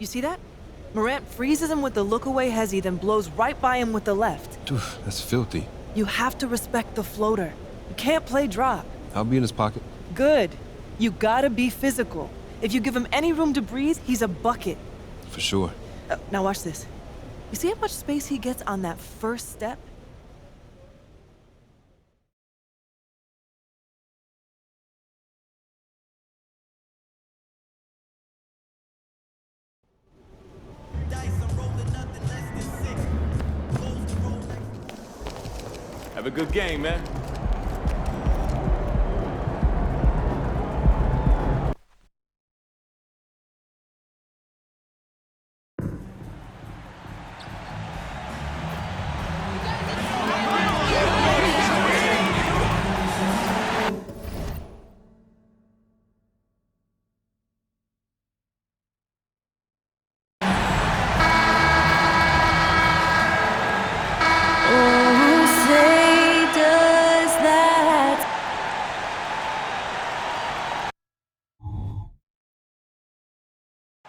You see that? Morant freezes him with the look-away hezzy, then blows right by him with the left. Dude, that's filthy. You have to respect the floater. You can't play drop. I'll be in his pocket. Good. You gotta be physical. If you give him any room to breathe, he's a bucket. For sure. Now watch this. You see how much space he gets on that first step? Have a good game, man.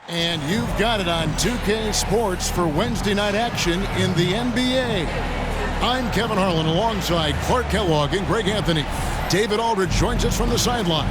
And you've got it on 2K Sports for Wednesday night action in the NBA. I'm Kevin Harlan alongside Clark Kellogg and Greg Anthony. David Aldridge joins us from the sideline.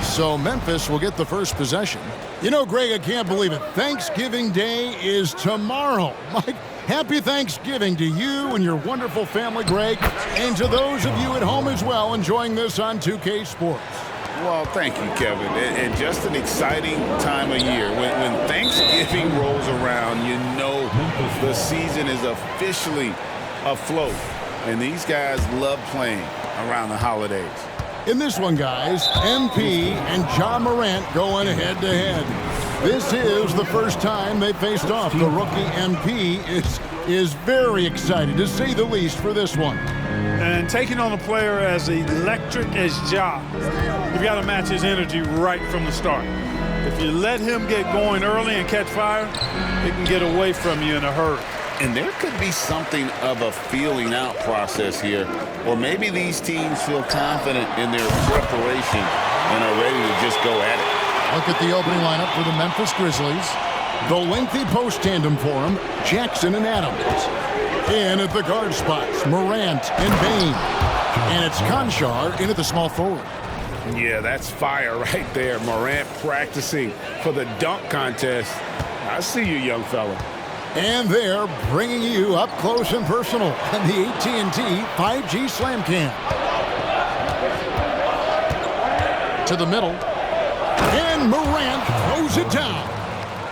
So Memphis will get the first possession. You know, Greg, I can't believe it. Thanksgiving Day is tomorrow. Mike, happy Thanksgiving to you and your wonderful family, Greg, and to those of you at home as well enjoying this on 2K Sports. Well, thank you, Kevin. And just an exciting time of year. When Thanksgiving rolls around, you know the season is officially afloat. And these guys love playing around the holidays. In this one, guys, MP and Ja Morant going head-to-head. This is the first time they faced off. The rookie MP is very excited, to say the least, for this one. And taking on a player as electric as Ja, you've got to match his energy right from the start. If you let him get going early and catch fire, he can get away from you in a hurry. And there could be something of a feeling out process here, or maybe these teams feel confident in their preparation and are ready to just go at it. Look at the opening lineup for the Memphis Grizzlies. The lengthy post tandem for them, Jackson and Adams. In at the guard spots, Morant and Bain. And it's Conchar in at the small forward. Yeah, that's fire right there. Morant practicing for the dunk contest. I see you, young fella. And they're bringing you up close and personal on the AT&T 5G Slam Cam. To the middle. And Morant throws it down.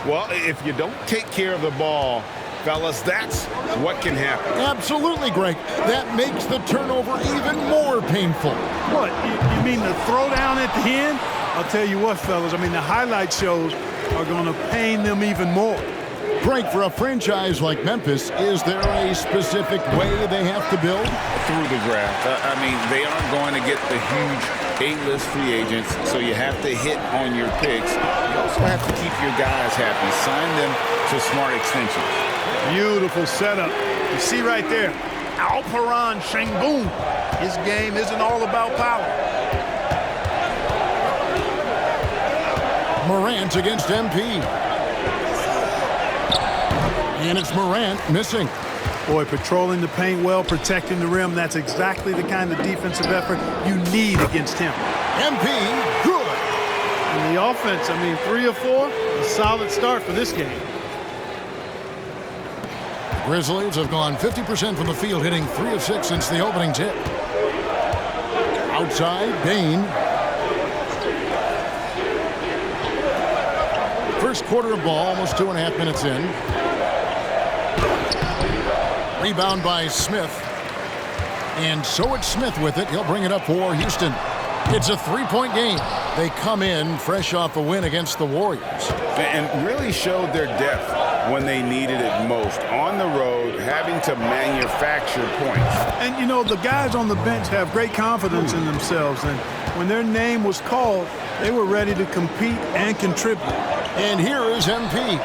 Well, if you don't take care of the ball, fellas, that's what can happen. Absolutely, Greg. That makes the turnover even more painful. What, you mean the throwdown at the end? I'll tell you what, fellas, I mean, the highlight shows are going to pain them even more. Greg, for a franchise like Memphis, is there a specific way they have to build? Through the draft. I mean, they aren't going to get the huge A-list free agents, so you have to hit on your picks. You also have to keep your guys happy. Sign them to smart extensions. Beautiful setup. You see right there, Alperon Sengun. His game isn't all about power. Morant against MP. And it's Morant missing. Boy, patrolling the paint well, protecting the rim. That's exactly the kind of defensive effort you need against him. MP, good. And the offense, I mean, 3 of 4, a solid start for this game. The Grizzlies have gone 50% from the field, hitting 3 of 6 since the opening tip. Outside, Bain. First quarter of ball, almost 2.5 minutes in. Rebound by Smith. And so it's Smith with it. He'll bring it up for Houston. It's a 3-point game. They come in fresh off a win against the Warriors. And really showed their depth when they needed it most. On the road, having to manufacture points. And, you know, the guys on the bench have great confidence in themselves. And when their name was called, they were ready to compete and contribute. And here is MP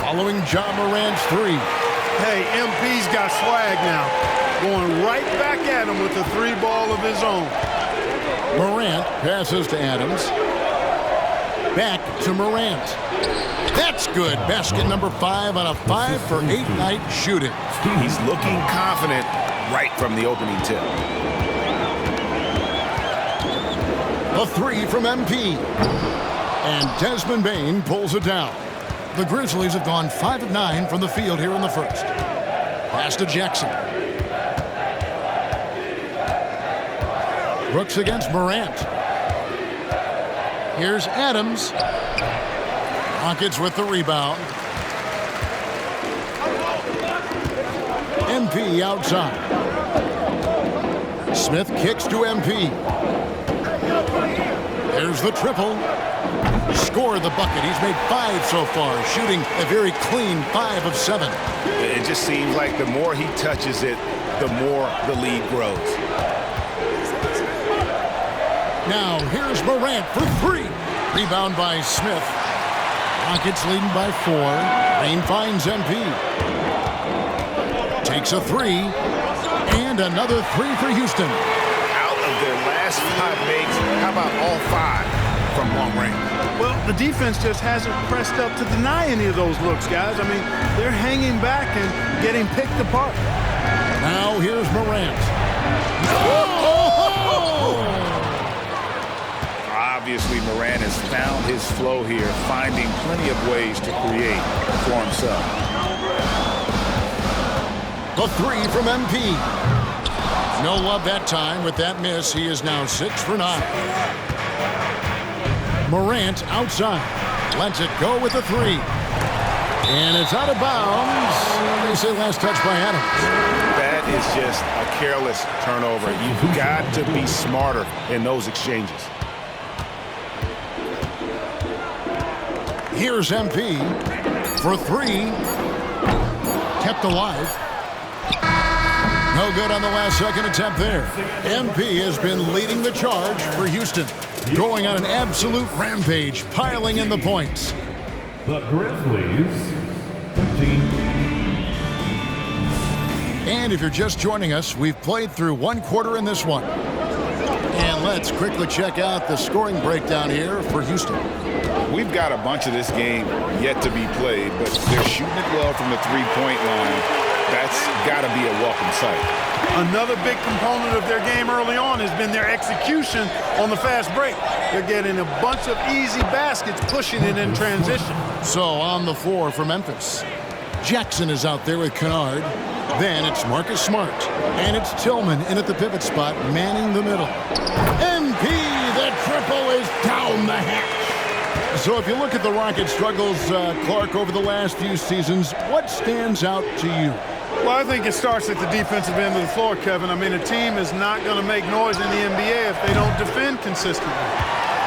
following Ja Morant's 3. Hey, MP's got swag now. Going right back at him with a 3 ball of his own. Morant passes to Adams. Back to Morant. That's good. Basket number 5 on a 5-for-8 night shooting. He's looking confident right from the opening tip. A 3 from MP. And Desmond Bane pulls it down. The Grizzlies have gone 5 of 9 from the field here in the first. Pass to Jackson. Brooks against Morant. Here's Adams. Rockets with the rebound. MP outside. Smith kicks to MP. There's the triple. Scored the bucket. He's made 5 so far, shooting a very clean 5 of 7. It just seems like the more he touches it, the more the lead grows. Now here's Morant for 3. Rebound by Smith. Rockets leading by 4. Lane finds MP. Takes a 3. And another 3 for Houston. Out of their last 5 makes, how about all 5 from long range? Well, the defense just hasn't pressed up to deny any of those looks, guys. I mean, they're hanging back and getting picked apart. Now here's Morant. Obviously, Morant has found his flow here, finding plenty of ways to create for himself. The 3 from MP. No love that time. With that miss, he is now 6 for 9. Morant outside. Lets it go with the 3. And it's out of bounds. They say last touch by Adams. That is just a careless turnover. You've got to be smarter in those exchanges. Here's MP for 3. Kept alive. No good on the last second attempt there. MP has been leading the charge for Houston. Going on an absolute rampage, piling in the points. The Grizzlies, 15. And if you're just joining us, we've played through 1 quarter in this one. And let's quickly check out the scoring breakdown here for Houston. We've got a bunch of this game yet to be played, but they're shooting it well from the three-point line. That's got to be a welcome sight. Another big component of their game early on has been their execution on the fast break. They're getting a bunch of easy baskets, pushing it in transition. So on the floor for Memphis, Jackson is out there with Kennard. Then it's Marcus Smart. And it's Tillman in at the pivot spot, manning the middle. MP, the triple is down the hatch. So if you look at the Rockets' struggles, Clark, over the last few seasons, what stands out to you? Well, I think it starts at the defensive end of the floor, Kevin. I mean, a team is not going to make noise in the NBA if they don't defend consistently.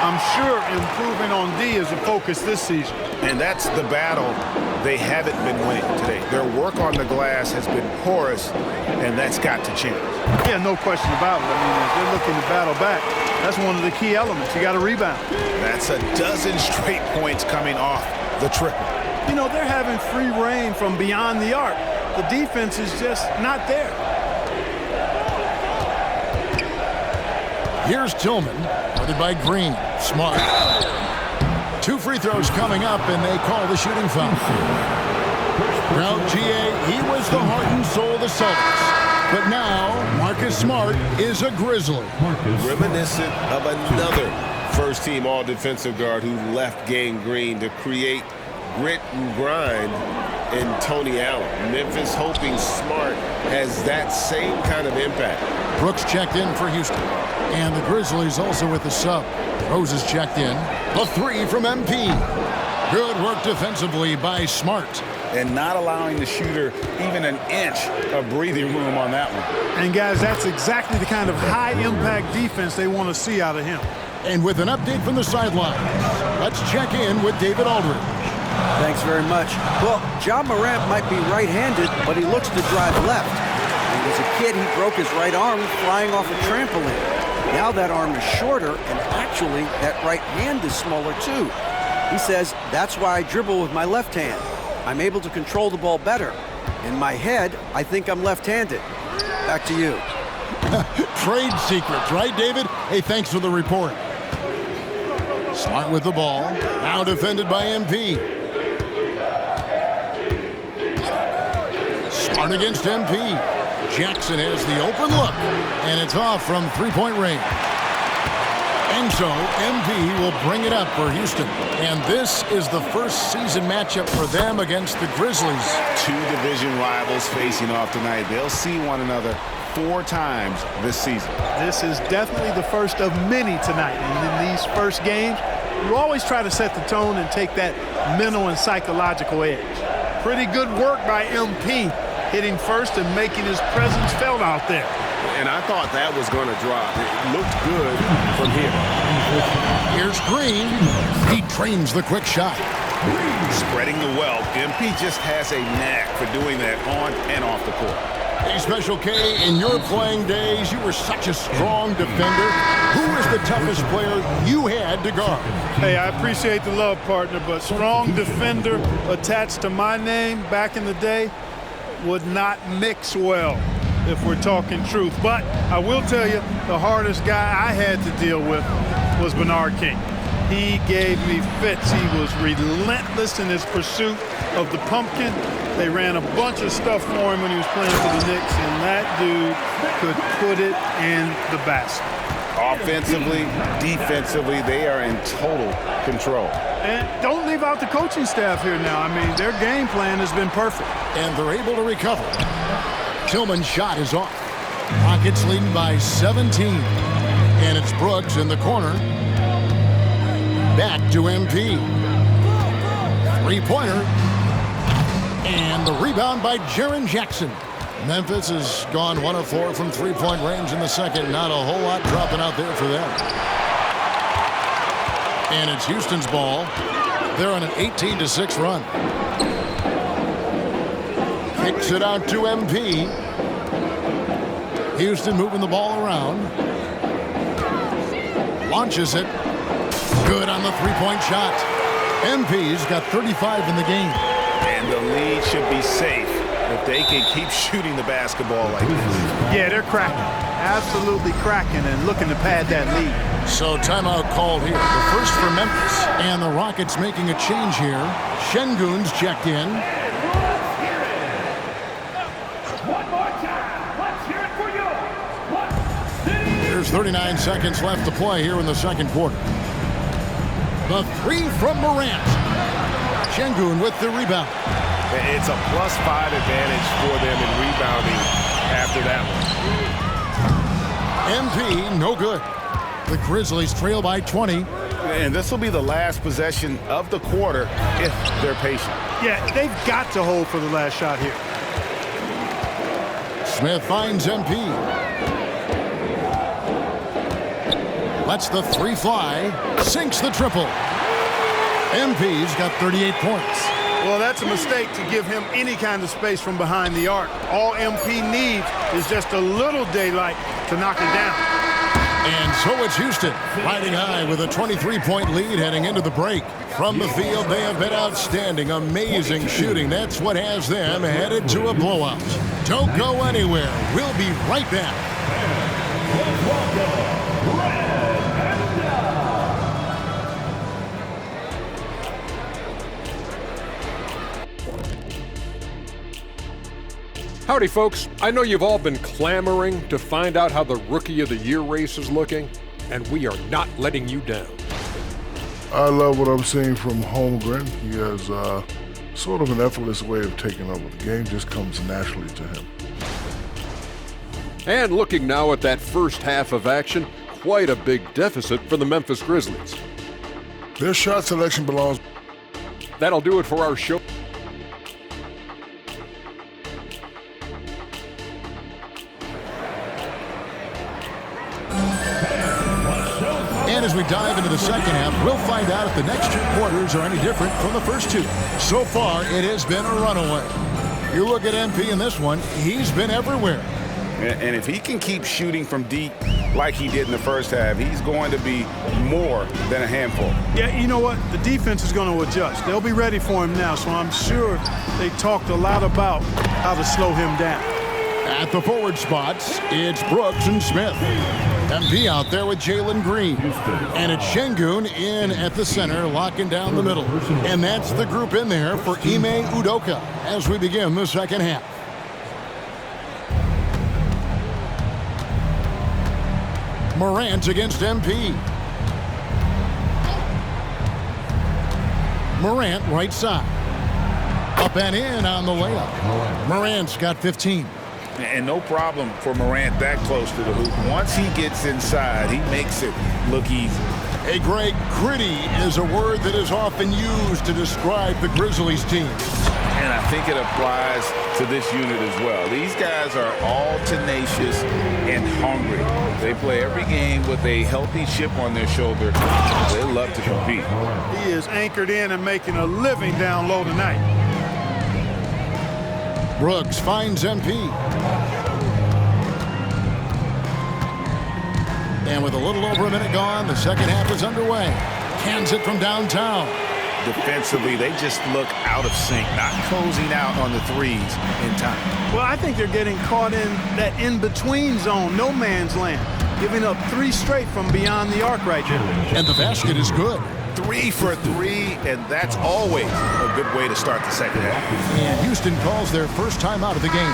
I'm sure improving on D is a focus this season. And that's the battle they haven't been winning today. Their work on the glass has been porous, and that's got to change. Yeah, no question about it. I mean, if they're looking to battle back, that's one of the key elements. You got to rebound. That's a dozen straight points coming off the triple. You know, they're having free reign from beyond the arc. The defense is just not there. Here's Tillman, guarded by Green. Smart. 2 free throws coming up, and they call the shooting foul. Now, GA, he was the heart and soul of the Celtics. But now, Marcus Smart is a Grizzly. Reminiscent of another first-team all-defensive guard who left Gang Green to create grit and grind in Tony Allen. Memphis hoping Smart has that same kind of impact. Brooks checked in for Houston. And the Grizzlies also with the sub. Rose is checked in. The 3 from MP. Good work defensively by Smart. And not allowing the shooter even an inch of breathing room on that one. And, guys, that's exactly the kind of high-impact defense they want to see out of him. And with an update from the sidelines, let's check in with David Aldridge. Thanks very much. Well, Ja Morant might be right-handed, but he looks to drive left. When he was a kid, he broke his right arm flying off a trampoline. Now that arm is shorter, and actually, that right hand is smaller too. He says, that's why I dribble with my left hand. I'm able to control the ball better. In my head, I think I'm left-handed. Back to you. Trade secrets, right, David? Hey, thanks for the report. Smart with the ball. Now defended by MP. Smart against MP. Jackson has the open look, and it's off from three-point range. And so MP will bring it up for Houston. And this is the first season matchup for them against the Grizzlies. Two division rivals facing off tonight. They'll see one another 4 times this season. This is definitely the first of many tonight. And in these first games, you always try to set the tone and take that mental and psychological edge. Pretty good work by MP, hitting first and making his presence felt out there. And I thought that was going to drop. It looked good from here. Here's Green. He trains the quick shot. Spreading the wealth. MP just has a knack for doing that on and off the court. Hey, Special K, in your playing days, you were such a strong defender. Who was the toughest player you had to guard? Hey, I appreciate the love, partner, but strong defender attached to my name back in the day would not mix well, if we're talking truth. But I will tell you, the hardest guy I had to deal with was Bernard King. He gave me fits. He was relentless in his pursuit of the pumpkin. They ran a bunch of stuff for him when he was playing for the Knicks, and that dude could put it in the basket. Offensively, defensively, they are in total control. And don't leave out the coaching staff here now. I mean, their game plan has been perfect. And they're able to recover. Tillman's shot is off. Rockets leading by 17. And it's Brooks in the corner. Back to MP. Three-pointer. And the rebound by Jaren Jackson. Memphis has gone 1 of 4 from three-point range in the second. Not a whole lot dropping out there for them. And it's Houston's ball. They're on an 18-6 run. Kicks it out to MP. Houston moving the ball around. Launches it. Good on the three-point shot. MP's got 35 in the game. And the lead should be safe if they can keep shooting the basketball like this. Yeah, they're cracking. Absolutely cracking and looking to pad that lead. So timeout called here. The first for Memphis. And the Rockets making a change here. Şengün's checked in. There's 39 seconds left to play here in the second quarter. The three from Morant. Şengün with the rebound. It's a +5 advantage for them in rebounding after that one. MP, no good. The Grizzlies trail by 20. And this will be the last possession of the quarter if they're patient. Yeah, they've got to hold for the last shot here. Smith finds MP. Lets the three fly. Sinks the triple. MP's got 38 points. Well, that's a mistake to give him any kind of space from behind the arc. All MP needs is just a little daylight to knock it down. And so it's Houston riding high with a 23-point lead heading into the break. From the field, they have been outstanding. Amazing shooting. That's what has them headed to a blowout. Don't go anywhere. We'll be right back. Howdy, folks. I know you've all been clamoring to find out how the Rookie of the Year race is looking, and we are not letting you down. I love what I'm seeing from Holmgren. He has sort of an effortless way of taking over. The game just comes naturally to him. And looking now at that first half of action, quite a big deficit for the Memphis Grizzlies. Their shot selection belongs. That'll do it for our show. And as we dive into the second half, we'll find out if the next two quarters are any different from the first two. So far, it has been a runaway. You look at MP in this one, he's been everywhere. And if he can keep shooting from deep like he did in the first half, he's going to be more than a handful. Yeah, you know what? The defense is going to adjust. They'll be ready for him now, so I'm sure they talked a lot about how to slow him down. At the forward spots, it's Brooks and Smith. MP out there with Jalen Green. And it's Şengün in at the center, locking down the middle. And that's the group in there for Ime Udoka as we begin the second half. Morant against MP. Morant right side. Up and in on the layup. Morant's got 15. And no problem for Morant that close to the hoop. Once he gets inside, he makes it look easy. Hey, Greg, gritty is a word that is often used to describe the Grizzlies team. And I think it applies to this unit as well. These guys are all tenacious and hungry. They play every game with a healthy chip on their shoulder. They love to compete. He is anchored in and making a living down low tonight. Brooks finds MP. And with a little over a minute gone, the second half is underway. Cans it from downtown. Defensively, they just look out of sync, not closing out on the threes in time. Well, I think they're getting caught in that in-between zone, no man's land, giving up 3 straight from beyond the arc right now. And the basket is good. 3 for 3, and that's always a good way to start the second half. And Houston calls their first time out of the game.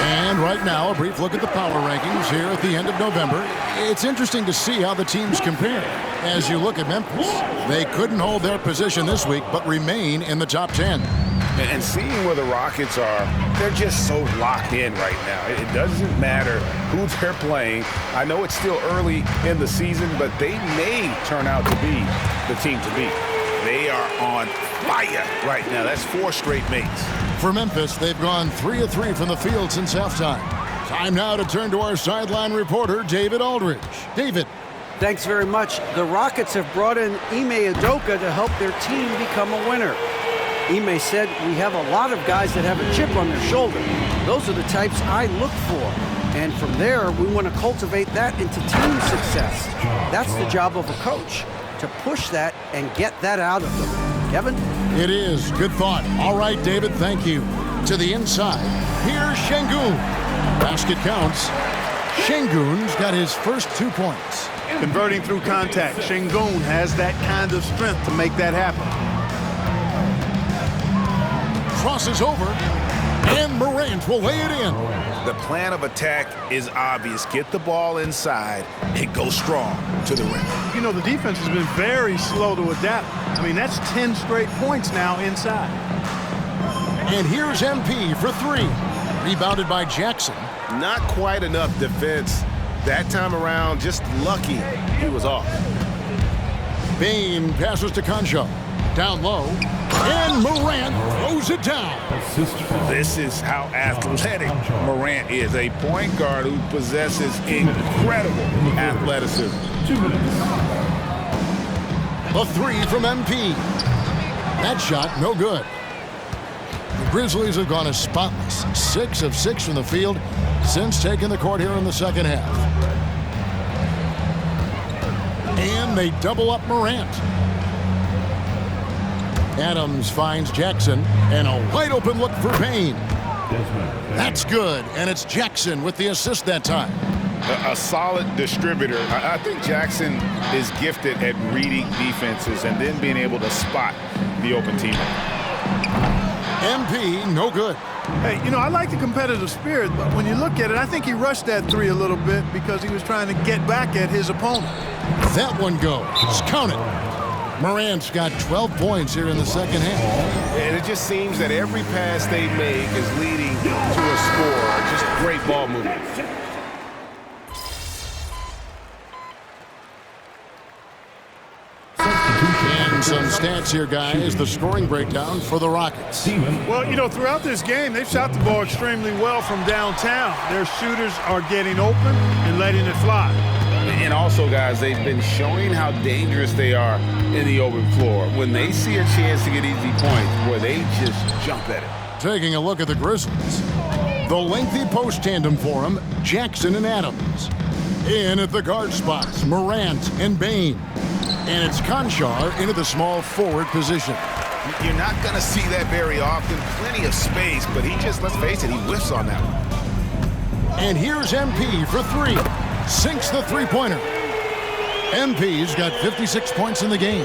And right now, a brief look at the power rankings here at the end of November. It's interesting to see how the teams compare. As you look at Memphis, they couldn't hold their position this week, but remain in the top 10. And seeing where the Rockets are, they're just so locked in right now. It doesn't matter who they're playing. I know it's still early in the season, but they may turn out to be the team to beat. They are on fire right now. That's 4 straight mates. For Memphis, they've gone 3 of 3 from the field since halftime. Time now to turn to our sideline reporter, David Aldridge. David. Thanks very much. The Rockets have brought in Ime Udoka to help their team become a winner. Ime said, "We have a lot of guys that have a chip on their shoulder. Those are the types I look for. And from there, we want to cultivate that into team success. That's the job of a coach, to push that and get that out of them." Kevin? It is. Good thought. All right, David, thank you. To the inside, here's Şengün. Basket counts. Şengün's got his first 2 points. Converting through contact, Şengün has that kind of strength to make that happen. Crosses over, and Morant will lay it in. The plan of attack is obvious. Get the ball inside and go strong to the rim. You know, the defense has been very slow to adapt. I mean, that's 10 straight points now inside. And here's MP for 3. Rebounded by Jackson. Not quite enough defense that time around. Just lucky he was off. Bane passes to Concho. Down low. And Morant throws it down. This is how athletic Morant is. A point guard who possesses incredible athleticism. 2 minutes. A 3 from MP. That shot, no good. The Grizzlies have gone as spotless. 6 of 6 from the field since taking the court here in the second half. And they double up Morant. Adams finds Jackson, and a wide open look for Payne. That's good, and it's Jackson with the assist that time. A solid distributor. I think Jackson is gifted at reading defenses and then being able to spot the open teammate. MP, no good. Hey, you know, I like the competitive spirit, but when you look at it, I think he rushed that 3 a little bit because he was trying to get back at his opponent. That one goes. Count it. Morant's got 12 points here in the second half. And it just seems that every pass they make is leading to a score. Just great ball movement. And some stats here, guys. The scoring breakdown for the Rockets. Well, you know, throughout this game, they've shot the ball extremely well from downtown. Their shooters are getting open and letting it fly. And also, guys, they've been showing how dangerous they are in the open floor. When they see a chance to get easy points, boy, they just jump at it. Taking a look at the Grizzlies. The lengthy post tandem for them, Jackson and Adams. In at the guard spots, Morant and Bane. And it's Conchar into the small forward position. You're not going to see that very often. Plenty of space, but he just, let's face it, he whiffs on that one. And here's MP for three. Sinks the three-pointer. MP's got 56 points in the game.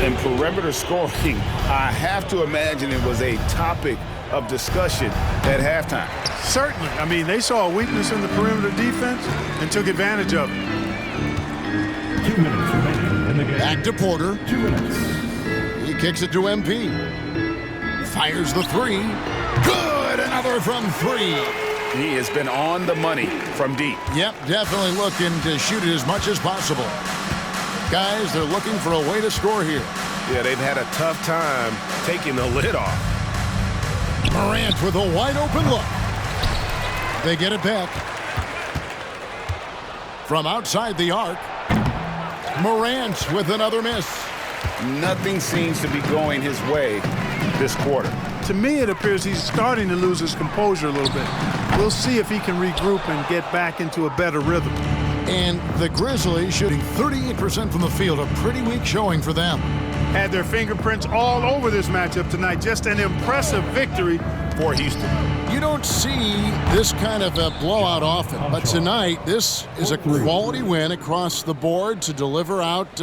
And perimeter scoring, I have to imagine it was a topic of discussion at halftime. Certainly. I mean, they saw a weakness in the perimeter defense and took advantage of it. 2 minutes remaining in the game. Back to Porter. 2 minutes. He kicks it to MP. Fires the three. Good! Another from three. He has been on the money from deep. Yep, definitely looking to shoot it as much as possible. Guys, they're looking for a way to score here. Yeah, they've had a tough time taking the lid off. Morant with a wide open look. They get it back. From outside the arc, Morant with another miss. Nothing seems to be going his way this quarter. To me, it appears he's starting to lose his composure a little bit. We'll see if he can regroup and get back into a better rhythm. And the Grizzlies shooting 38% from the field, a pretty weak showing for them. Had their fingerprints all over this matchup tonight. Just an impressive victory For Houston. You don't see this kind of a blowout often, but tonight this is a quality win across the board to deliver out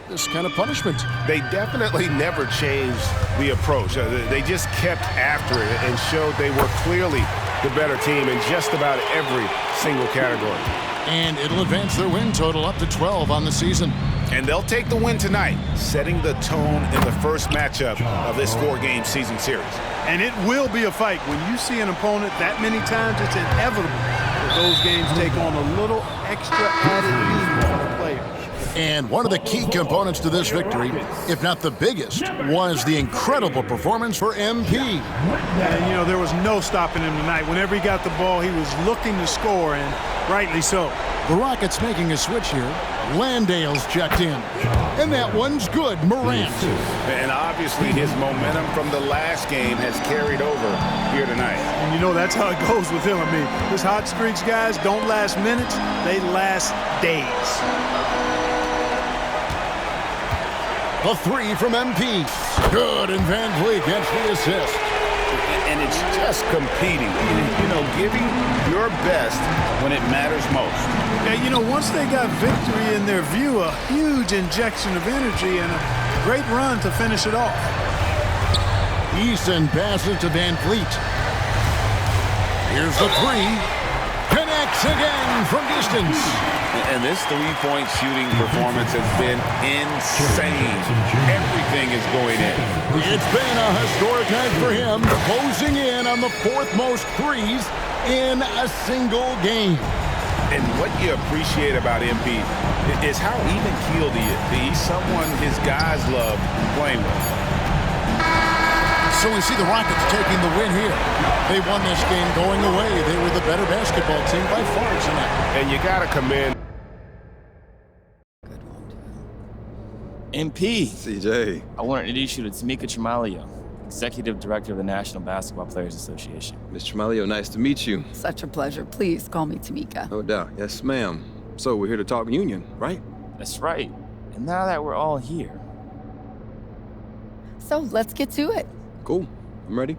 this kind of punishment. They definitely never changed the approach. They just kept after it and showed they were clearly the better team in just about every single category. And it'll advance their win total up to 12 on the season. And they'll take the win tonight, setting the tone in the first matchup of this 4-game season series. And it will be a fight. When you see an opponent that many times, it's inevitable that those games take on a little extra added meaning for the players. And one of the key components to this victory, if not the biggest, was the incredible performance for MP. And, you know, there was no stopping him tonight. Whenever he got the ball, he was looking to score, and rightly so. The Rockets making a switch here. Landale's checked in. And that one's good, Morant. And obviously his momentum from the last game has carried over here tonight. And you know, that's how it goes with him. I mean, his hot streaks, guys, don't last minutes. They last days. The three from MP. Good, and Van Vliet gets the assist. And it's just competing, you know, giving your best when it matters most. Yeah, you know, once they got victory in their view, a huge injection of energy and a great run to finish it off. Eason passes to Van Vliet. Here's the three. Connects again from distance. And this three-point shooting performance has been insane. Everything is going in. It's been a historic night for him, closing in on the fourth most threes in a single game. And what you appreciate about MP is how even-keeled he is. He's someone his guys love playing with. So we see the Rockets taking the win here. They won this game going away. They were the better basketball team by far tonight. And you got to commend MP. CJ. I want to introduce you to Tamika Tremalio, Executive Director of the National Basketball Players Association. Ms. Tremalio, nice to meet you. Such a pleasure. Please call me Tamika. No doubt. Yes, ma'am. So we're here to talk union, right? That's right. And now that we're all here. So let's get to it. Cool. I'm ready.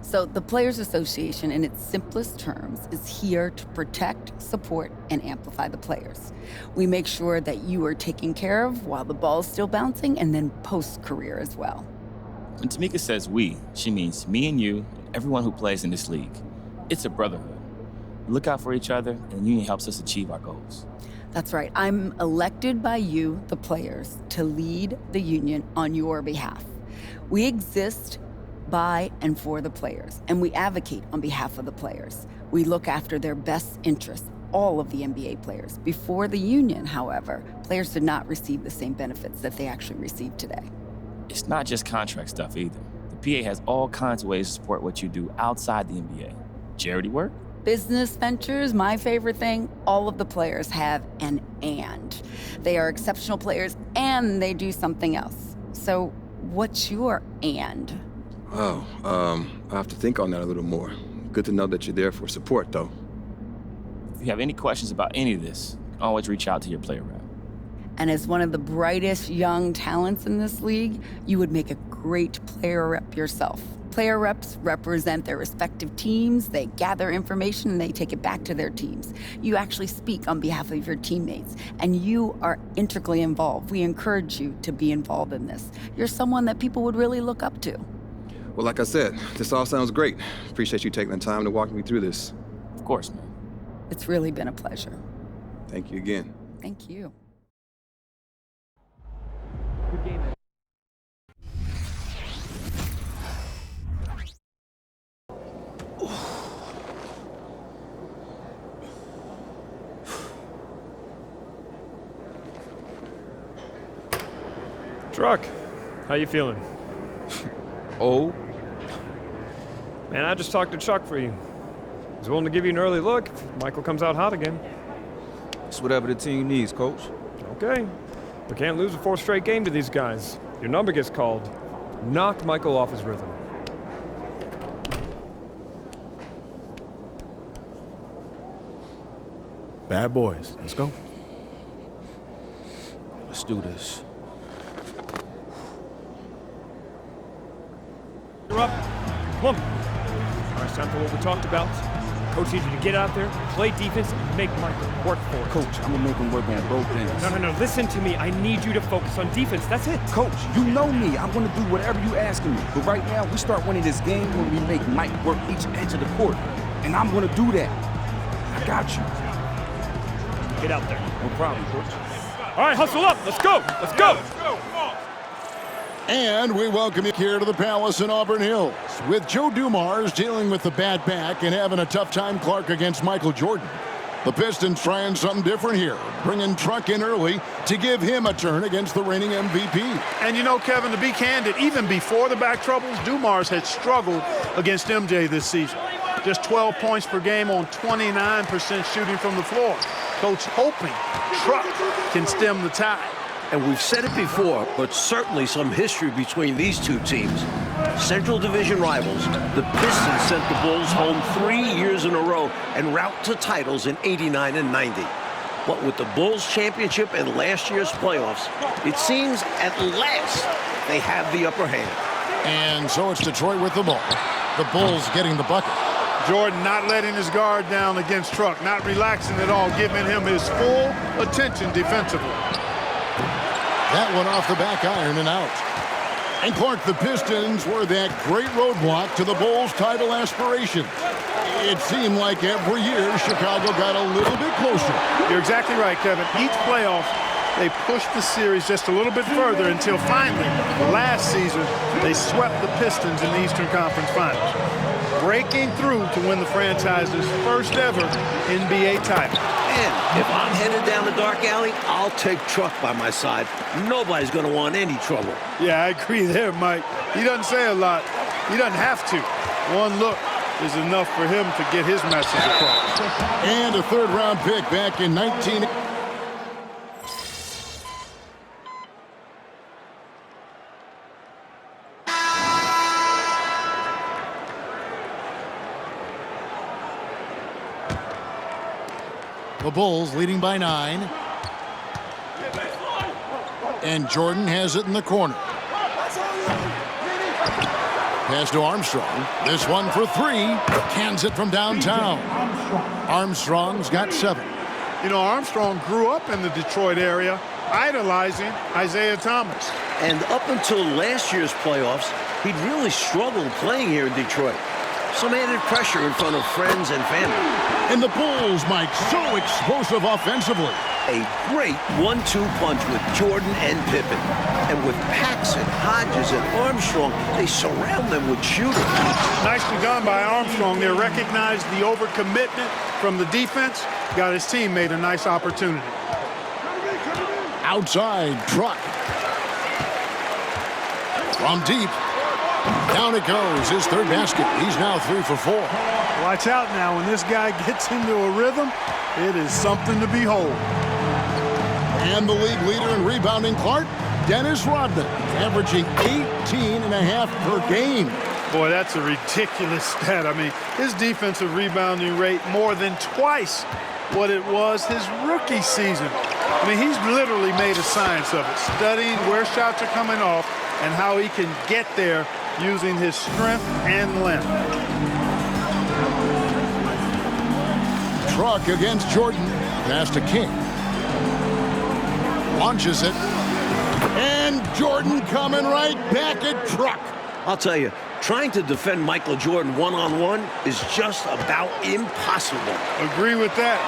So the Players Association, in its simplest terms, is here to protect, support, and amplify the players. We make sure that you are taken care of while the ball's still bouncing, and then post-career as well. When Tamika says we, she means me and you and everyone who plays in this league. It's a brotherhood. We look out for each other, and the union helps us achieve our goals. That's right. I'm elected by you, the players, to lead the union on your behalf. We exist by and for the players, and we advocate on behalf of the players. We look after their best interests, all of the NBA players. Before the union, however, players did not receive the same benefits that they actually receive today. It's not just contract stuff either. The PA has all kinds of ways to support what you do outside the NBA. Charity work? Business ventures, my favorite thing, all of the players have an and. They are exceptional players and they do something else. So what's your and? Oh, I have to think on that a little more. Good to know that you're there for support, though. If you have any questions about any of this, you can always reach out to your player rep. And as one of the brightest young talents in this league, you would make a great player rep yourself. player reps represent their respective teams. They gather information and they take it back to their teams. You actually speak on behalf of your teammates, and you are integrally involved. We encourage you to be involved in this. You're someone that people would really look up to. Well, like I said, this all sounds great. Appreciate you taking the time to walk me through this. Of course, man. It's really been a pleasure. Thank you again. Thank you. Good game, man. Truck, how you feeling? Oh? Man, I just talked to Chuck for you. He's willing to give you an early look if Michael comes out hot again. It's whatever the team needs, Coach. Okay. We can't lose a fourth straight game to these guys. Your number gets called. Knock Michael off his rhythm. Bad boys. Let's go. Let's do this. You're up. Come on. All right, it's time for what we talked about. Coach needs you to get out there, play defense, and make Michael work for it. Coach, I'm gonna make him work on both ends. No. Listen to me. I need you to focus on defense. That's it. Coach, you know me. I'm gonna do whatever you asking me. But right now, we start winning this game when we make Mike work each edge of the court. And I'm gonna do that. I got you. Get out there. No problem, Coach. All right, hustle up. Let's go. Let's go. And we welcome you here to the Palace in Auburn Hills. With Joe Dumars dealing with the bad back and having a tough time, Clark, against Michael Jordan. The Pistons trying something different here, bringing Truck in early to give him a turn against the reigning MVP. And you know, Kevin, to be candid, even before the back troubles, Dumars had struggled against MJ this season. Just 12 points per game on 29% shooting from the floor. Coach hoping Truck can stem the tide. And we've said it before, but certainly some history between these two teams. Central Division rivals, the Pistons sent the Bulls home 3 years in a row en route to titles in '89 and '90. But with the Bulls championship and last year's playoffs, it seems at last they have the upper hand. And so it's Detroit with the ball. The Bulls getting the bucket. Jordan not letting his guard down against Truck, not relaxing at all, giving him his full attention defensively. That one off the back iron and out. And Clark, the Pistons were that great roadblock to the Bulls' title aspirations. It seemed like every year Chicago got a little bit closer. You're exactly right, Kevin. Each playoff, they pushed the series just a little bit further until finally, last season, they swept the Pistons in the Eastern Conference Finals, breaking through to win the franchise's first ever NBA title. And if I'm headed down the dark alley, I'll take Truck by my side. Nobody's going to want any trouble. Yeah, I agree there, Mike. He doesn't say a lot. He doesn't have to. One look is enough for him to get his message across. And a third-round pick back in 19... The Bulls leading by 9. And Jordan has it in the corner. Pass to Armstrong. This one for 3. Cans it from downtown. Armstrong's got 7. You know, Armstrong grew up in the Detroit area, idolizing Isaiah Thomas. And up until last year's playoffs, he'd really struggled playing here in Detroit. Some added pressure in front of friends and family. And the Bulls, Mike, so explosive offensively. A great 1-2 punch with Jordan and Pippen. And with Paxson, Hodges, and Armstrong, they surround them with shooters. Nicely done by Armstrong there. Recognized the overcommitment from the defense. Got his teammate a nice opportunity. Outside, Truck. From deep. Down it goes, his third basket. He's now 3 for 4. Watch out now. When this guy gets into a rhythm, it is something to behold. And the league leader in rebounding, Clark, Dennis Rodman, averaging 18.5 per game. Boy, that's a ridiculous stat. I mean, his defensive rebounding rate more than twice what it was his rookie season. I mean, he's literally made a science of it, studying where shots are coming off and how he can get there using his strength and length. Truck against Jordan. Pass to King. Launches it. And Jordan coming right back at Truck. I'll tell you, trying to defend Michael Jordan one-on-one is just about impossible. Agree with that.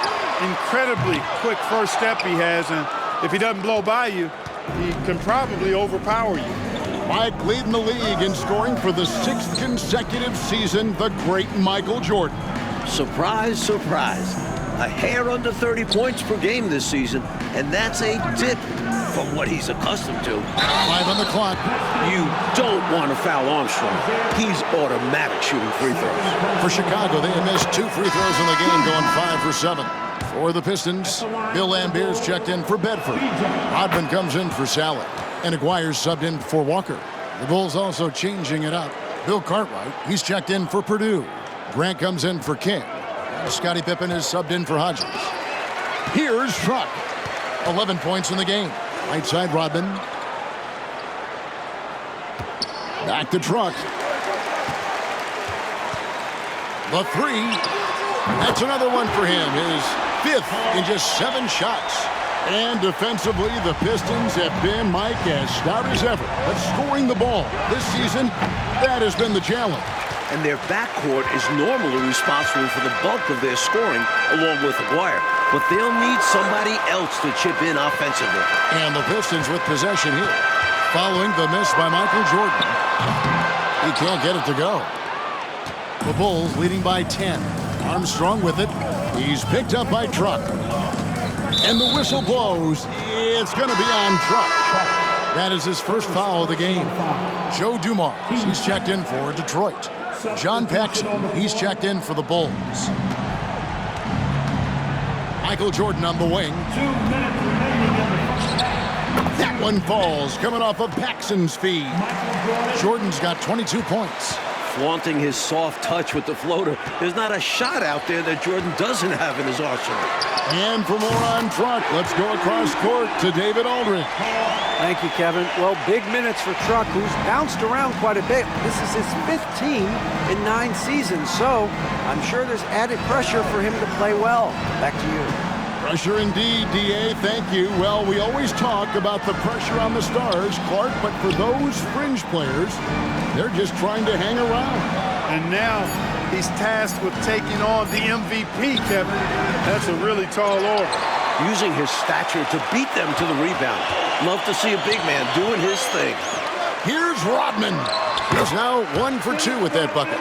Incredibly quick first step he has, and if he doesn't blow by you, he can probably overpower you. Mike leading the league in scoring for the 6th consecutive season, the great Michael Jordan. Surprise, surprise. A hair under 30 points per game this season, and that's a dip from what he's accustomed to. 5 on the clock. You don't want to foul Armstrong. He's automatic shooting free throws. For Chicago, they have missed 2 free throws in the game, going 5 for 7. For the Pistons, Bill Lambert's checked in for Bedford. Rodman comes in for Salad. And Aguirre's subbed in for Walker. The Bulls also changing it up. Bill Cartwright, he's checked in for Purdue. Grant comes in for King. And Scottie Pippen is subbed in for Hodges. Here's Truck. 11 points in the game. Right side, Rodman. Back to Truck. The 3. That's another one for him. His 5th in just 7 shots. And defensively, the Pistons have been, Mike, as stout as ever. But scoring the ball this season, that has been the challenge. And their backcourt is normally responsible for the bulk of their scoring, along with Aguirre. But they'll need somebody else to chip in offensively. And the Pistons with possession here. Following the miss by Michael Jordan. He can't get it to go. The Bulls leading by 10. Armstrong with it. He's picked up by Truck. And the whistle blows. It's going to be on Truck. That is his first foul of the game. Joe Dumars, he's checked in for Detroit. John Paxson, he's checked in for the Bulls. Michael Jordan on the wing. That one falls, coming off of Paxson's feed. Jordan's got 22 points. Flaunting his soft touch with the floater. There's not a shot out there that Jordan doesn't have in his arsenal. And for more on Truck, let's go across court to David Aldridge. Thank you, Kevin. Well, big minutes for Truck, who's bounced around quite a bit. This is his 5th team in 9 seasons, so I'm sure there's added pressure for him to play well. Back to you. Pressure indeed, D.A. Thank you. Well, we always talk about the pressure on the stars, Clark, but for those fringe players, they're just trying to hang around. And now he's tasked with taking on the MVP, Kevin. That's a really tall order. Using his stature to beat them to the rebound. Love to see a big man doing his thing. Here's Rodman. He's now 1 for 2 with that bucket.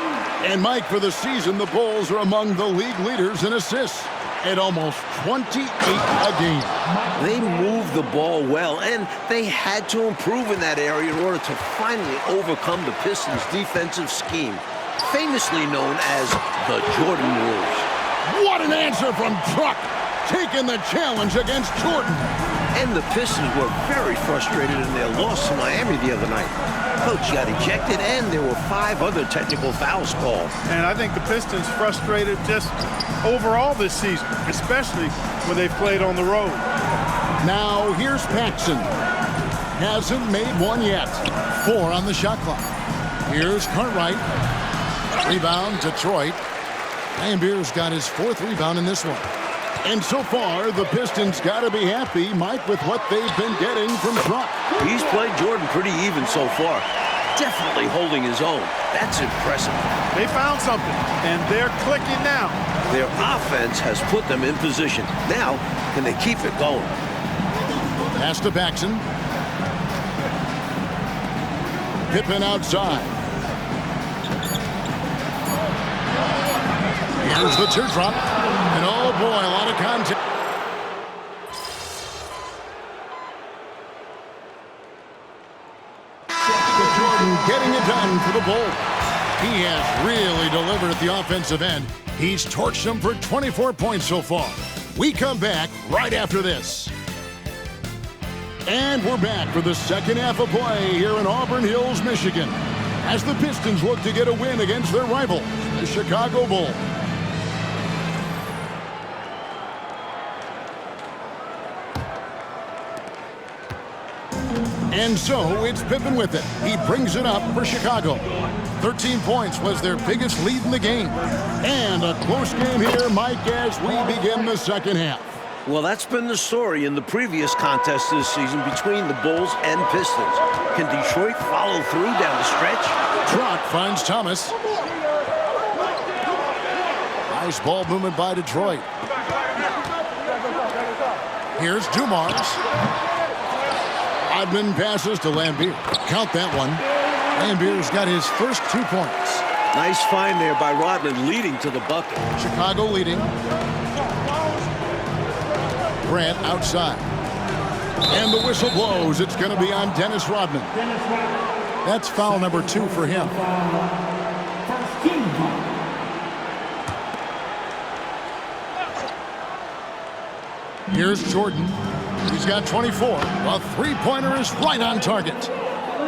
And Mike, for the season, the Bulls are among the league leaders in assists at almost 28 a game. They moved the ball well, and they had to improve in that area in order to finally overcome the Pistons' defensive scheme, famously known as the Jordan rules. What an answer from Truck, taking the challenge against Jordan. And the Pistons were very frustrated in their loss to Miami the other night. Coach got ejected, and there were 5 other technical fouls called. And I think the Pistons frustrated just overall this season, especially when they've played on the road. Now here's Paxson. Hasn't made one yet. 4 on the shot clock. Here's Cartwright. Rebound, Detroit. Lambert's got his 4th rebound in this one. And so far, the Pistons got to be happy, Mike, with what they've been getting from Truck. He's played Jordan pretty even so far. Definitely holding his own. That's impressive. They found something, and they're clicking now. Their offense has put them in position. Now, can they keep it going? Pass to Paxson. Pippen outside. Here's the teardrop. And oh boy, a lot of contact. Jordan getting it done for the Bulls. He has really delivered at the offensive end. He's torched them for 24 points so far. We come back right after this. And we're back for the second half of play here in Auburn Hills, Michigan, as the Pistons look to get a win against their rival, the Chicago Bulls. And so it's Pippen with it. He brings it up for Chicago. 13 points was their biggest lead in the game. And a close game here, Mike, as we begin the second half. Well, that's been the story in the previous contest this season between the Bulls and Pistons. Can Detroit follow through down the stretch? Trout finds Thomas. Nice ball movement by Detroit. Here's Dumars. Rodman passes to Lambier. Count that one. Lambier's got his first 2 points. Nice find there by Rodman, leading to the bucket. Chicago leading. Grant outside. And the whistle blows. It's going to be on Dennis Rodman. That's foul number 2 for him. Here's Jordan. He's got 24. A three-pointer is right on target.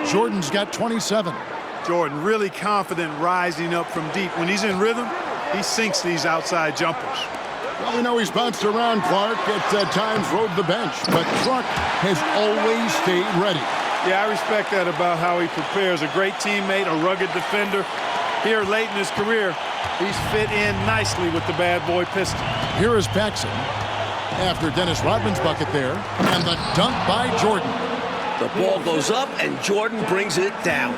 Jordan's got 27. Jordan really confident rising up from deep. When he's in rhythm, he sinks these outside jumpers. Well, we know he's bounced around, Clark. At times rode the bench, but Truck has always stayed ready. Yeah, I respect that about how he prepares. A great teammate, a rugged defender. Here late in his career, he's fit in nicely with the bad boy Pistons. Here is Paxson after Dennis Rodman's bucket there, and the dunk by Jordan. The ball goes up, and Jordan brings it down.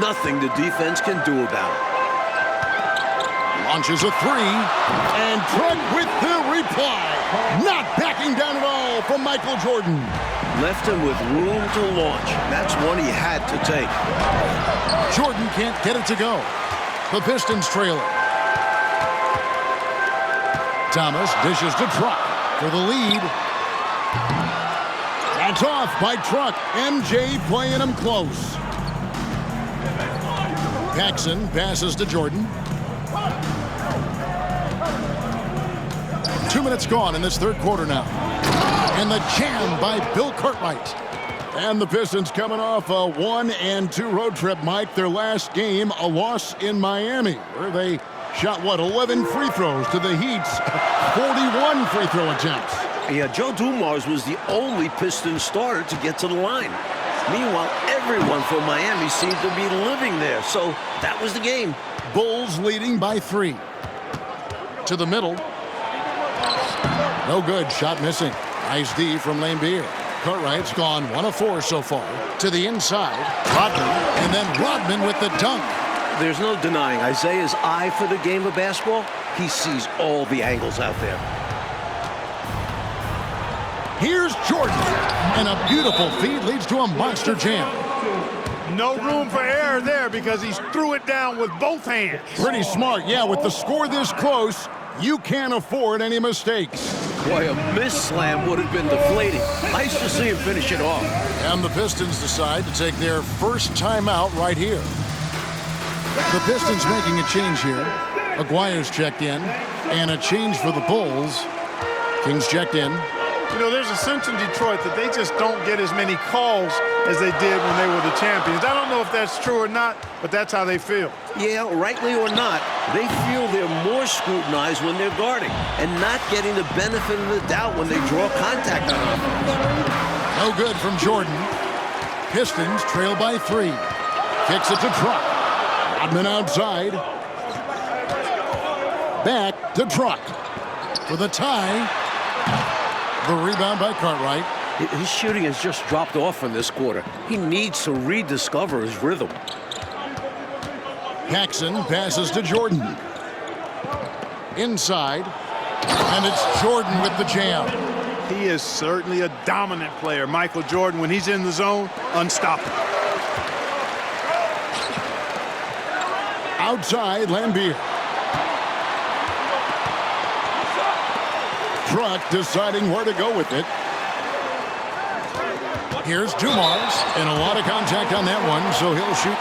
Nothing the defense can do about it. Launches a three, and Trent with the reply. Not backing down at all from Michael Jordan. Left him with room to launch. That's one he had to take. Jordan can't get it to go. The Pistons trailing. Thomas dishes to Truck for the lead. That's off by Truck. MJ playing him close. Paxson passes to Jordan. 2 minutes gone in this third quarter now. And the jam by Bill Cartwright. And the Pistons coming off a 1-2 road trip, Mike. Their last game, a loss in Miami, where they shot, 11 free throws to the Heat's 41 free throw attempts. Yeah, Joe Dumars was the only Pistons starter to get to the line. Meanwhile, everyone from Miami seemed to be living there, so that was the game. Bulls leading by 3. To the middle. No good. Shot missing. Nice D from Lambier. Cartwright's gone 1 of 4 so far. To the inside. Rodman. And then Rodman with the dunk. There's no denying Isaiah's eye for the game of basketball. He sees all the angles out there. Here's Jordan. And a beautiful feed leads to a monster jam. No room for error there because he threw it down with both hands. Pretty smart. Yeah, with the score this close, you can't afford any mistakes. Boy, a miss slam would have been deflating. Nice to see him finish it off. And the Pistons decide to take their first timeout right here. The Pistons making a change here. Aguirre's checked in. And a change for the Bulls. Kings checked in. You know, there's a sense in Detroit that they just don't get as many calls as they did when they were the champions. I don't know if that's true or not, but that's how they feel. Yeah, rightly or not, they feel they're more scrutinized when they're guarding and not getting the benefit of the doubt when they draw contact on offense. No good from Jordan. Pistons trail by 3. Kicks it to Truck. Rodman outside. Back to Truck for the tie. The rebound by Cartwright. His shooting has just dropped off in this quarter. He needs to rediscover his rhythm. Paxson passes to Jordan. Inside. And it's Jordan with the jam. He is certainly a dominant player. Michael Jordan, when he's in the zone, unstoppable. Outside, Lambier. Truck deciding where to go with it. Here's Dumars, and a lot of contact on that one, so he'll shoot.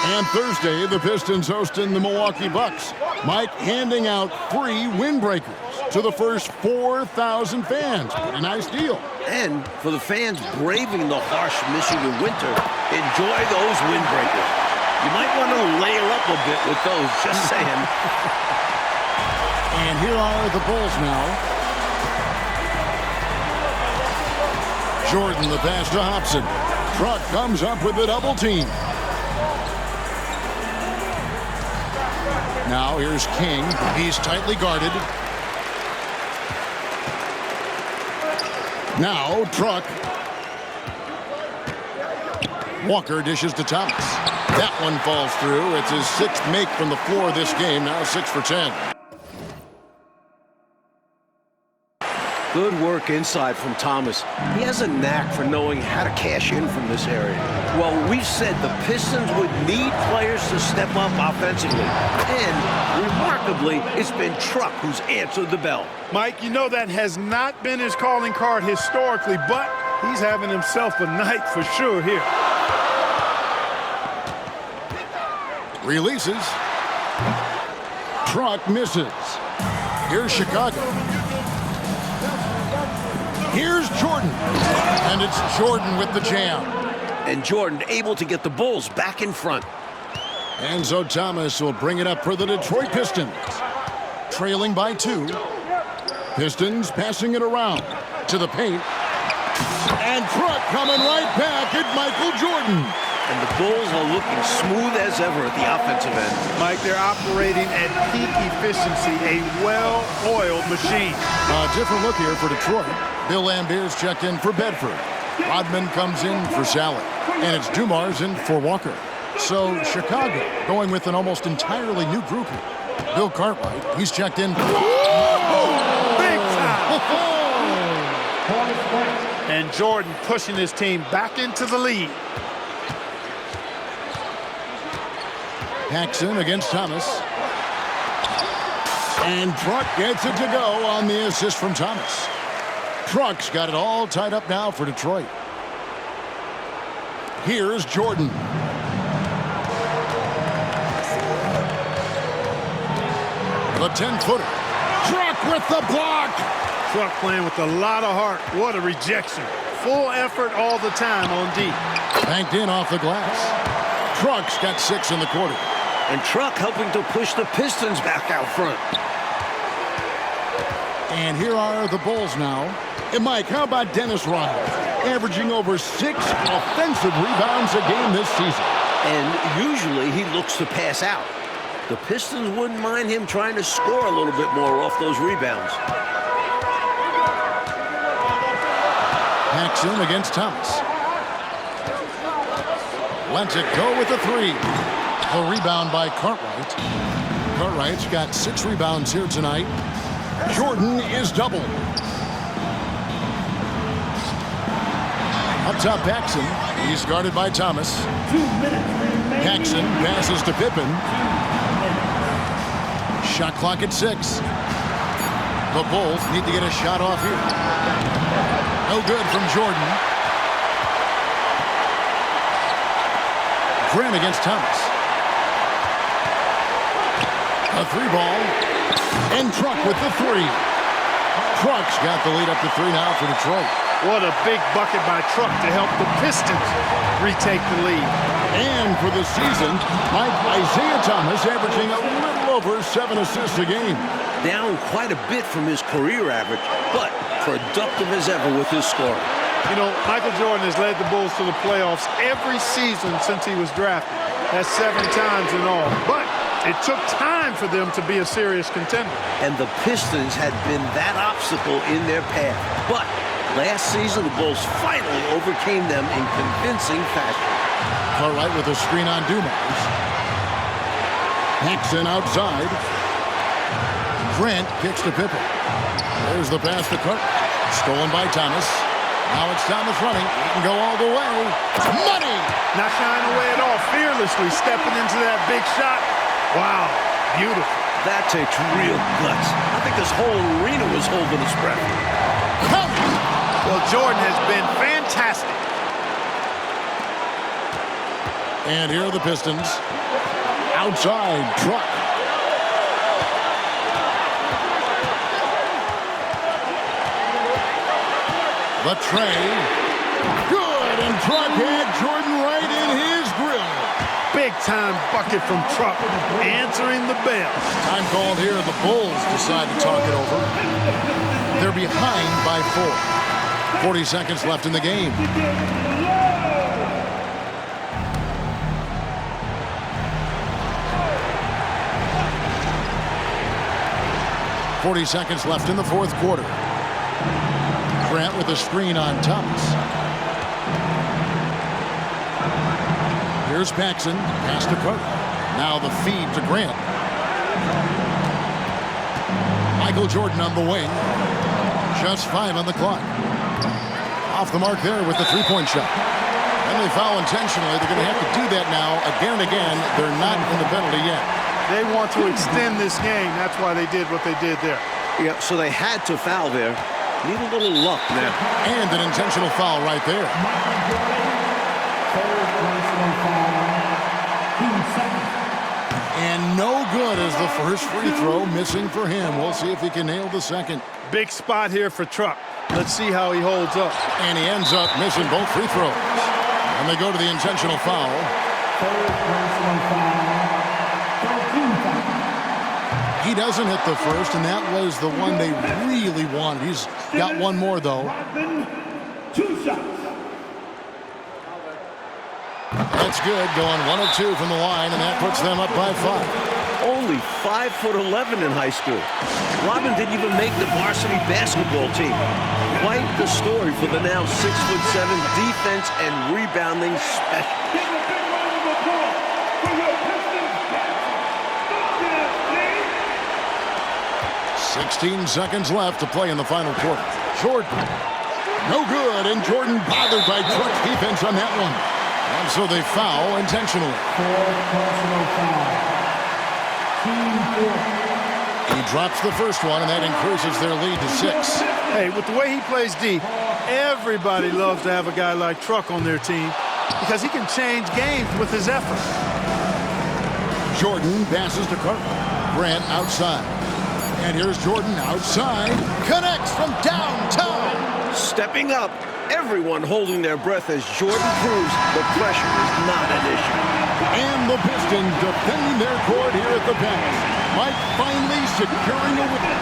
And Thursday, the Pistons hosting the Milwaukee Bucks. Mike handing out free windbreakers to the first 4,000 fans. Pretty nice deal. And for the fans braving the harsh Michigan winter, enjoy those windbreakers. You might want to layer up a bit with those, just saying. And here are the Bulls now. Jordan, the pass to Hobson. Truck comes up with a double team. Now here's King. He's tightly guarded. Now Truck. Walker dishes to Thomas. That one falls through. It's his 6th make from the floor this game. Now 6 for 10. Good work inside from Thomas. He has a knack for knowing how to cash in from this area. Well, we've said the Pistons would need players to step up offensively. And, remarkably, it's been Truck who's answered the bell. Mike, you know that has not been his calling card historically, but he's having himself a night for sure here. Releases. Truck misses. Here's Chicago. Here's Jordan. And it's Jordan with the jam. And Jordan able to get the Bulls back in front. And so Thomas will bring it up for the Detroit Pistons. Trailing by 2. Pistons passing it around to the paint. And Truck coming right back at Michael Jordan. And the Bulls are looking smooth as ever at the offensive end. Mike, they're operating at peak efficiency, a well-oiled machine. A different look here for Detroit. Bill Lambert's checked in for Bedford. Rodman comes in for Saleh. And it's Dumars in for Walker. So Chicago going with an almost entirely new group here. Bill Cartwright, he's checked in. Big time! And Jordan pushing his team back into the lead. Paxson against Thomas. And Truck gets it to go on the assist from Thomas. Truck's got it all tied up now for Detroit. Here's Jordan. The 10-footer. Truck with the block. Truck playing with a lot of heart. What a rejection. Full effort all the time on D. Banked in off the glass. Truck's got 6 in the quarter. And Truck helping to push the Pistons back out front. And here are the Bulls now. And Mike, how about Dennis Rodman? Averaging over 6 offensive rebounds a game this season. And usually he looks to pass out. The Pistons wouldn't mind him trying to score a little bit more off those rebounds. Paxson against Thomas. Lets it go with the 3. A rebound by Cartwright. Cartwright's got 6 rebounds here tonight. Jordan is doubled. Up top, Paxson. He's guarded by Thomas. Paxson passes to Pippen. Shot clock at 6. The Bulls need to get a shot off here. No good from Jordan. Grant against Thomas. A 3-ball. And Truck with the 3. Truck's got the lead up to 3 now for Detroit. What a big bucket by Truck to help the Pistons retake the lead. And for the season, Isaiah Thomas averaging a little over 7 assists a game. Down quite a bit from his career average, but productive as ever with his scoring. You know, Michael Jordan has led the Bulls to the playoffs every season since he was drafted. That's 7 times in all. But it took time for them to be a serious contender. And the Pistons had been that obstacle in their path. But last season, the Bulls finally overcame them in convincing fashion. Cartwright with a screen on Dumars. Paxson outside. Grant kicks to Pippen. There's the pass to Cartwright. Stolen by Thomas. Now it's Thomas running. He can go all the way. Money! Not shying away at all. Fearlessly stepping into that big shot. Wow, beautiful. That takes real guts. I think this whole arena was holding its breath. Well, Jordan has been fantastic. And here are the Pistons. Outside, Truck. The tray. Good, and Truck had Jordan right in his grill. Big-time bucket from Truck, answering the bell. Time called here. The Bulls decide to talk it over. They're behind by 4. 40 seconds left in the game. Seconds left in the fourth quarter. Grant with a screen on Thomas. Here's Paxson. Pass to Cook. Now the feed to Grant. Michael Jordan on the wing. Just 5 on the clock. Off the mark there with the three-point shot. And they foul intentionally. They're going to have to do that now again and again. They're not in the penalty yet. They want to extend this game. That's why they did what they did there. Yeah, so they had to foul there. Need a little luck now. And an intentional foul right there. And no good as the first free throw missing for him. We'll see if he can nail the second. Big spot here for Truck. Let's see how he holds up. And he ends up missing both free throws. And they go to the intentional foul. He doesn't hit the first, and that was the one they really wanted. He's got one more, though. 2 shots. That's good, going 1 of 2 from the line, and that puts them up by 5. Only 5'11" in high school. Robin didn't even make the varsity basketball team. Quite the story for the now 6'7" defense and rebounding specialist. 16 seconds left to play in the final quarter. Jordan, no good, and Jordan bothered by Truck's defense on that one. And so they foul intentionally. 4 personal fouls. Team 4. He drops the first one, and that increases their lead to 6. Hey, with the way he plays deep, everybody loves to have a guy like Truck on their team because he can change games with his effort. Jordan passes to Carter. Grant outside. And here's Jordan outside. Connects from downtown. Stepping up, everyone holding their breath as Jordan proves the pressure is not an issue. And the Pistons defending their court here at the pass. Mike finally securing a win.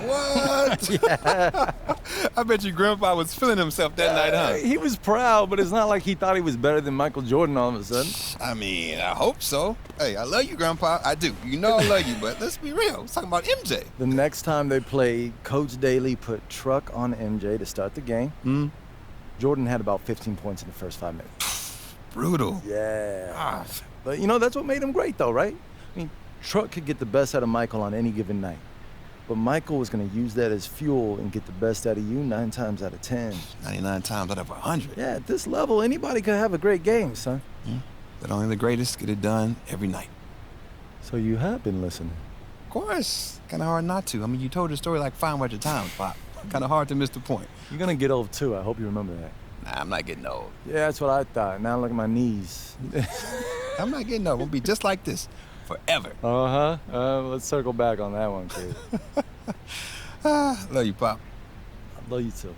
What? Yeah. I bet you Grandpa was feeling himself that night, huh? He was proud, but it's not like he thought he was better than Michael Jordan all of a sudden. I mean, I hope so. Hey, I love you, Grandpa. I do. You know I love you, but let's be real. We're talking about MJ. The next time they played, Coach Daly put Truck on MJ to start the game. Jordan had about 15 points in the first 5 minutes. Brutal. Yeah. Gosh. But, you know, that's what made him great, though, right? I mean, Truck could get the best out of Michael on any given night. But Michael was going to use that as fuel and get the best out of you 9 times out of 10. 99 times out of 100. Yeah, at this level, anybody could have a great game, son. But only the greatest get it done every night. So you have been listening? Of course. Kind of hard not to. I mean, you told the story like 500 times, Pop. Kind of hard to miss the point. You're going to get old, too. I hope you remember that. Nah, I'm not getting old. Yeah, that's what I thought. Now look at my knees. I'm not getting old. I'm going to be just like this forever. Let's circle back on that one, kid. Love you, Pop. I love you, too.